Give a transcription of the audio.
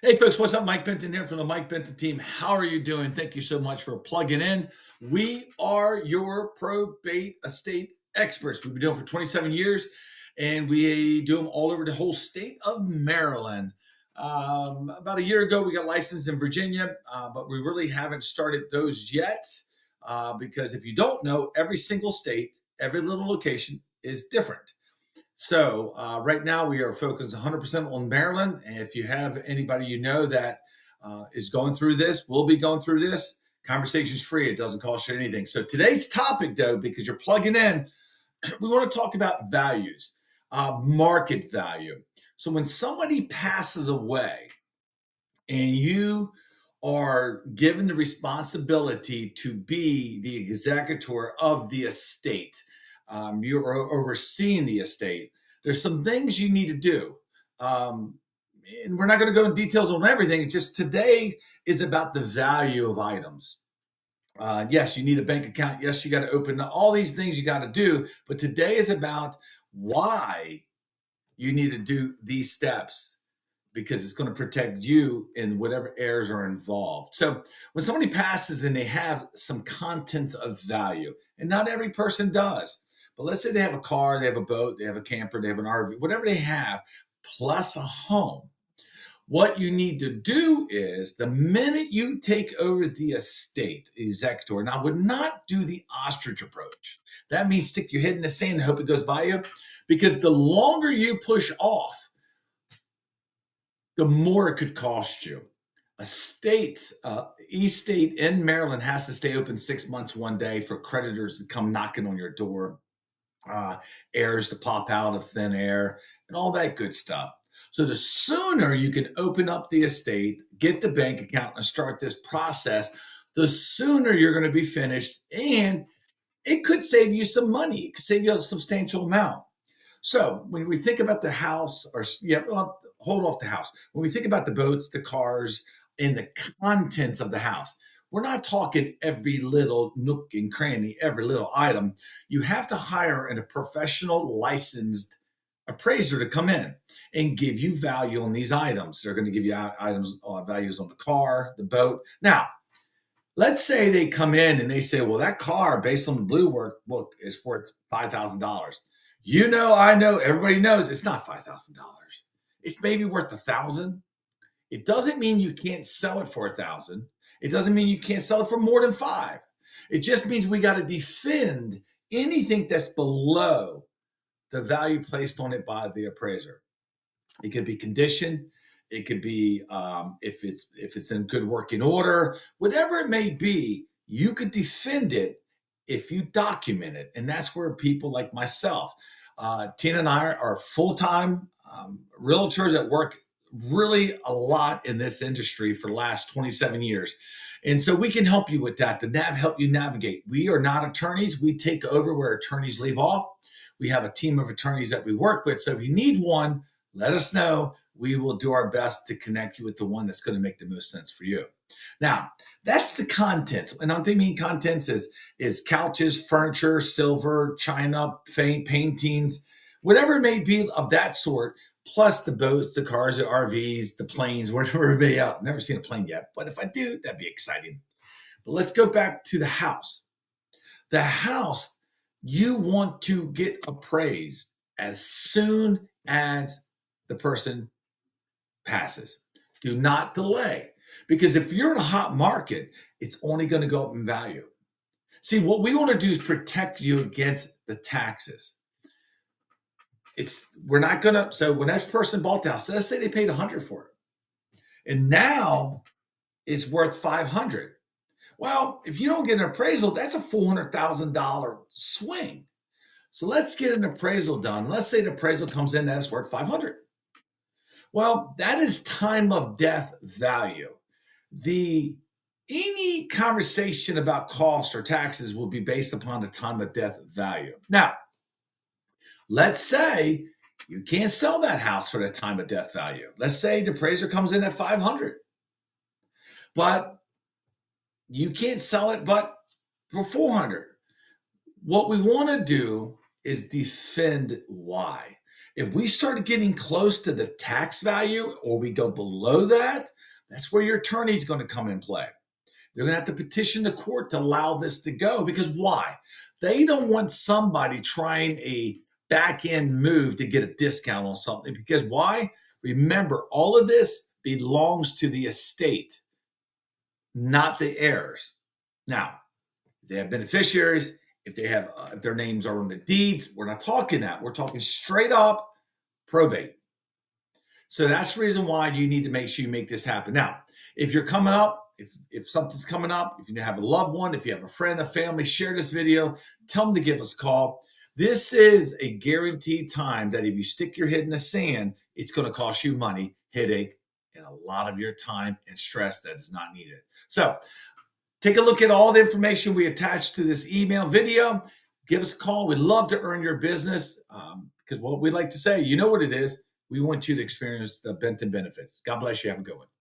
Hey folks, what's up? Mike Benton here from the Mike Benton team. How are you doing? Thank you so much for plugging in. We are your probate estate experts. We've been doing it for 27 years and we do them all over the whole state of Maryland. About a year ago, we got licensed in Virginia, but we really haven't started those yet because if you don't know, every single state, every little location is different. So right now we are focused 100% on Maryland. And if you have anybody you know that is going through this, will be going through this, conversation's free. It doesn't cost you anything. So today's topic, though, because you're plugging in, we want to talk about values, market value. So when somebody passes away and you are given the responsibility to be the executor of the estate, you are overseeing the estate. There's some things you need to do. And we're not going to go in details on everything. It's just today is about the value of items. Yes, you need a bank account. Yes, you got to open all these things you got to do. But today is about why you need to do these steps because it's going to protect you and whatever heirs are involved. So when somebody passes and they have some contents of value, and not every person does, but let's say they have a car, they have a boat, they have a camper, they have an RV, whatever they have, plus a home. What you need to do is the minute you take over the estate, executor, and I would not do the ostrich approach. That means stick your head in the sand and hope it goes by you, because the longer you push off, the more it could cost you. A state, e-state in Maryland has to stay open 6 months, 1 day for creditors to come knocking on your door, heirs to pop out of thin air, and all that good stuff. So the sooner you can open up the estate, get the bank account, and start this process, the sooner you're going to be finished. And it could save you some money. It could save you a substantial amount. So when we think about the house, well, hold off the house. When we think about the boats, the cars, and the contents of the house, we're not talking every little nook and cranny, every little item. You have to hire a professional licensed appraiser to come in and give you value on these items. They're going to give you items, values on the car, the boat. Now, let's say they come in and they say, well, that car, based on the blue book, is worth $5,000. You know, I know, everybody knows it's not $5,000. It's maybe worth $1,000. It doesn't mean you can't sell it for $1,000. It doesn't mean you can't sell it for more than $5,000. It just means we got to defend anything that's below the value placed on it by the appraiser. It could be condition. It could be if it's in good working order, whatever it may be, you could defend it if you document it. And that's where people like myself, Tina and I are full-time realtors that work really a lot in this industry for the last 27 years. And so we can help you with that, to help you navigate. We are not attorneys. We take over where attorneys leave off. We have a team of attorneys that we work with. So if you need one, let us know. We will do our best to connect you with the one that's going to make the most sense for you. Now, that's the contents. And I'm thinking contents is couches, furniture, silver, china, paintings, whatever it may be of that sort, plus the boats, the cars, the RVs, the planes, whatever it may be out. Never seen a plane yet, but if I do, that'd be exciting. But let's go back to the house. The house, you want to get appraised as soon as the person passes. Do not delay, because if you're in a hot market, it's only going to go up in value. See, what we want to do is protect you against the taxes. We're not going to, so when that person bought the house, let's say they paid $100 for it, and now it's worth $500. Well, if you don't get an appraisal, that's a $400,000 swing. So let's get an appraisal done. Let's say the appraisal comes in that's worth $500. Well, that is time of death value. Any conversation about cost or taxes will be based upon the time of death value. Now, let's say you can't sell that house for the time of death value. Let's say the appraiser comes in at $500, but you can't sell it but for $400. What we want to do is defend why. If we start getting close to the tax value or we go below that, that's where your attorney's going to come in play. They're going to have to petition the court to allow this to go because why? They don't want somebody trying a back end move to get a discount on something because why? Remember, all of this belongs to the estate, not the heirs. Now, if they have beneficiaries, if their names are on the deeds, we're not talking that. We're talking straight up probate. So that's the reason why you need to make sure you make this happen. Now, if you're coming up, if something's coming up, if you have a loved one, if you have a friend, a family, share this video, tell them to give us a call. This is a guaranteed time that if you stick your head in the sand, it's going to cost you money, headache, and a lot of your time and stress that is not needed. So take a look at all the information we attached to this email video. Give us a call. We'd love to earn your business because what we like to say, you know what it is. We want you to experience the Benton benefits. God bless you. Have a good one.